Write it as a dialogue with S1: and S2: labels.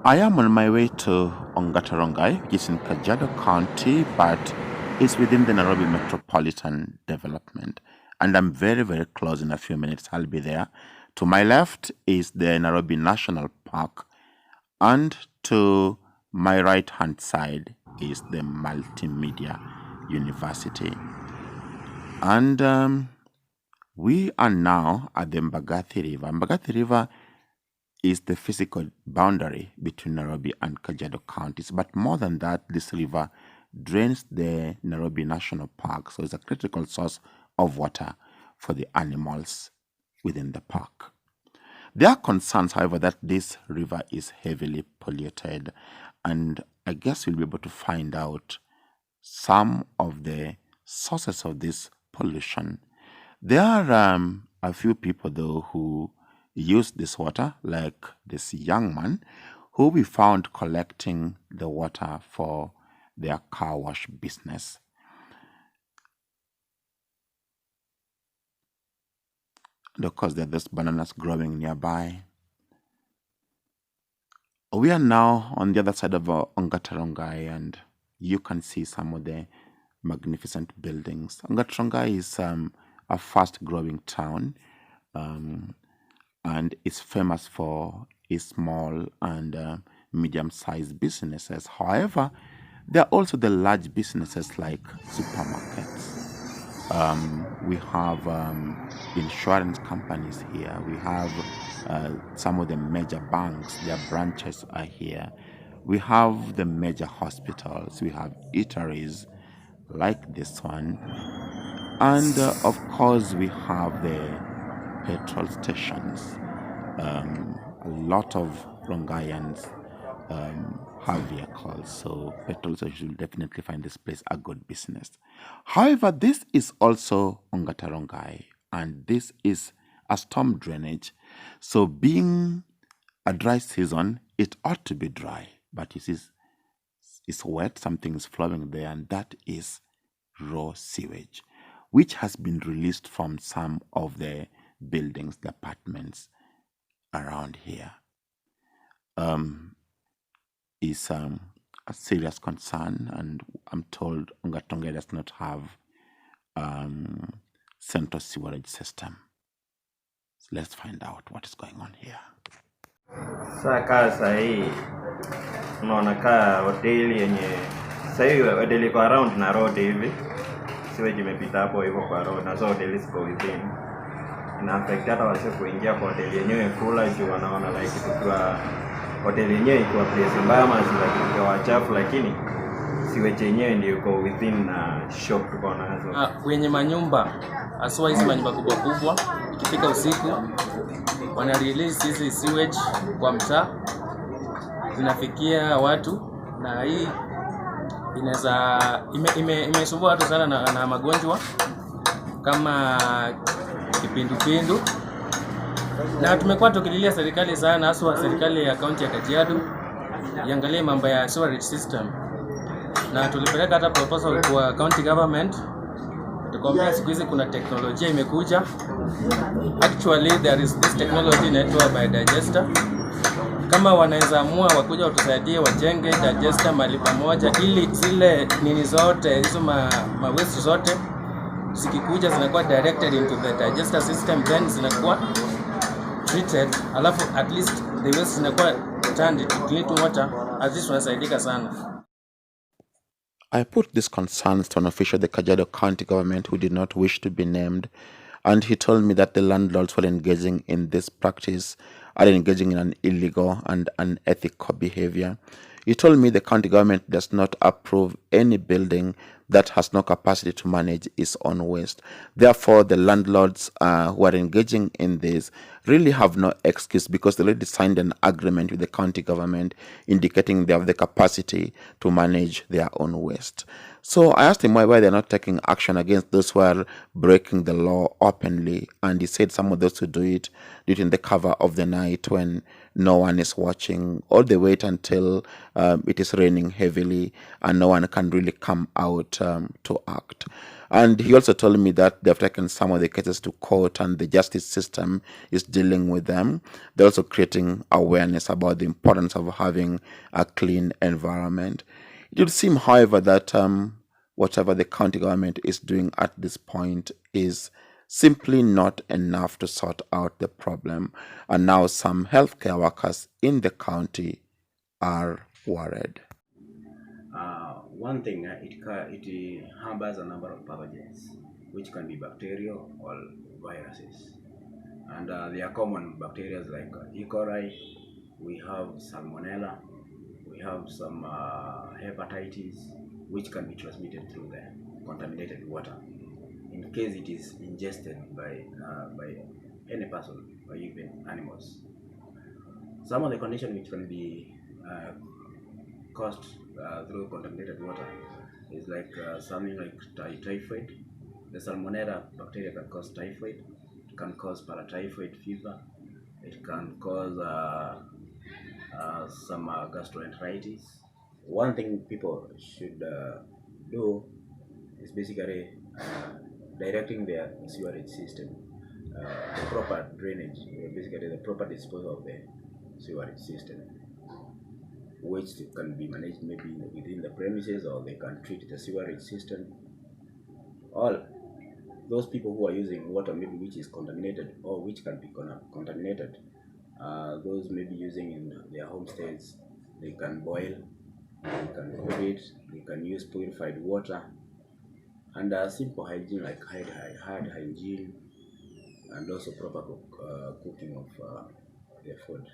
S1: I am on my way to Rongai, which is in Kajiado County, but it's within the Nairobi Metropolitan Development. And I'm very, very close. In a few minutes, I'll be there. To my left is the Nairobi National Park, and to my right-hand side is the Multimedia University. And we are now at the Mbagathi River. Mbagathi River is the physical boundary between Nairobi and Kajiado counties. But more than that, this river drains the Nairobi National Park, so it's a critical source of water for the animals within the park. There are concerns, however, that this river is heavily polluted, and I guess we'll be able to find out some of the sources of this pollution. There are a few people, though, who use this water, like this young man who we found collecting the water for their car wash business. And of course, there are those bananas growing nearby. We are now on the other side of Rongai, and you can see some of the magnificent buildings. Rongai is a fast-growing town, and it's famous for its small and medium-sized businesses. However, there are also the large businesses like supermarkets. We have insurance companies here. We have some of the major banks, their branches are here. We have the major hospitals. We have eateries like this one. And of course, we have the petrol stations. A lot of Rongaians have vehicles, so petrol stations will definitely find this place a good business. However, this is also Rongai, and this is a storm drainage. So being a dry season, it ought to be dry, but it's wet, something is flowing there, and that is raw sewage, which has been released from some of the buildings, the apartments around here. Is a serious concern, and I'm told Rongai does not have central sewerage system. So let's find out what is going on here.
S2: Sasa hii unaona kaa hoteli yenye sasa hoteli kwa around na road hivi, sewage imepita hapo hivyo kwa road, na so hoteli ziko within, ina affect hata wase kuingia kwa hoteli yenyewe kula juu wanaona like tukiwa hoteli yenyewe iko place mbaya ama zile wachafu, lakini sewage yenyewe ndio iko within na shop tuko nazo.
S3: Kwenye manyumba aswa hizi manyumba kubwa kubwa, ikifika usiku wana release hizi sewage kwa mtaa, zinafikia watu, na hii inaweza imesumbua watu sana na magonjwa kama kipindupindu. Na tumekuwa tukililia serikali sana, hasa serikali ya kaunti ya Kajiado iangalie mambo ya sewerage system, na tulipeleka hata proposal kwa county government. Tukamwambia siku hizi kuna teknolojia imekuja. Actually there is this technology inaitwa biodigester. Kama wanaweza amua wakuja watusaidie wajenge digester mahali pamoja, ili zile nini zote hizo ma waste zote zikikuja zinakuwa directed into the digester system, then zinakuwa treated, alafu at least the waste zinakuwa turned into clean water. At least tunasaidika sana.
S1: I put these concerns to an official of the Kajiado County government who did not wish to be named, and he told me that the landlords who are engaging in this practice are engaging in an illegal and unethical behavior. He told me the county government does not approve any building that has no capacity to manage its own waste. Therefore, the landlords who are engaging in this really have no excuse, because they already signed an agreement with the county government indicating they have the capacity to manage their own waste. So I asked him why they're not taking action against those who are breaking the law openly, and he said some of those who do it in the cover of the night when no one is watching, or they wait until it is raining heavily and no one can really come out to act. And he also told me that they've taken some of the cases to court and the justice system is dealing with them. They're also creating awareness about the importance of having a clean environment. It would seem, however, that whatever the county government is doing at this point is simply not enough to sort out the problem. And now some healthcare workers in the county are worried.
S4: One thing, it harbors a number of pathogens, which can be bacterial or viruses. And they are common bacteria like E. coli, we have salmonella, we have some hepatitis, which can be transmitted through the contaminated water in case it is ingested by any person or even animals. Some of the conditions which can be caused through contaminated water is like something like typhoid. The salmonella bacteria can cause typhoid, it can cause paratyphoid fever, it can cause some gastroenteritis. One thing people should do is basically directing their sewerage system, the proper drainage, basically the proper disposal of the sewerage system, which can be managed maybe within the premises, or they can treat the sewerage system. All those people who are using water maybe which is contaminated or which can be contaminated, those maybe using in their homesteads, they can boil, they can cook it, they can use purified water, and simple hygiene like hard hygiene, and also proper cooking of their food.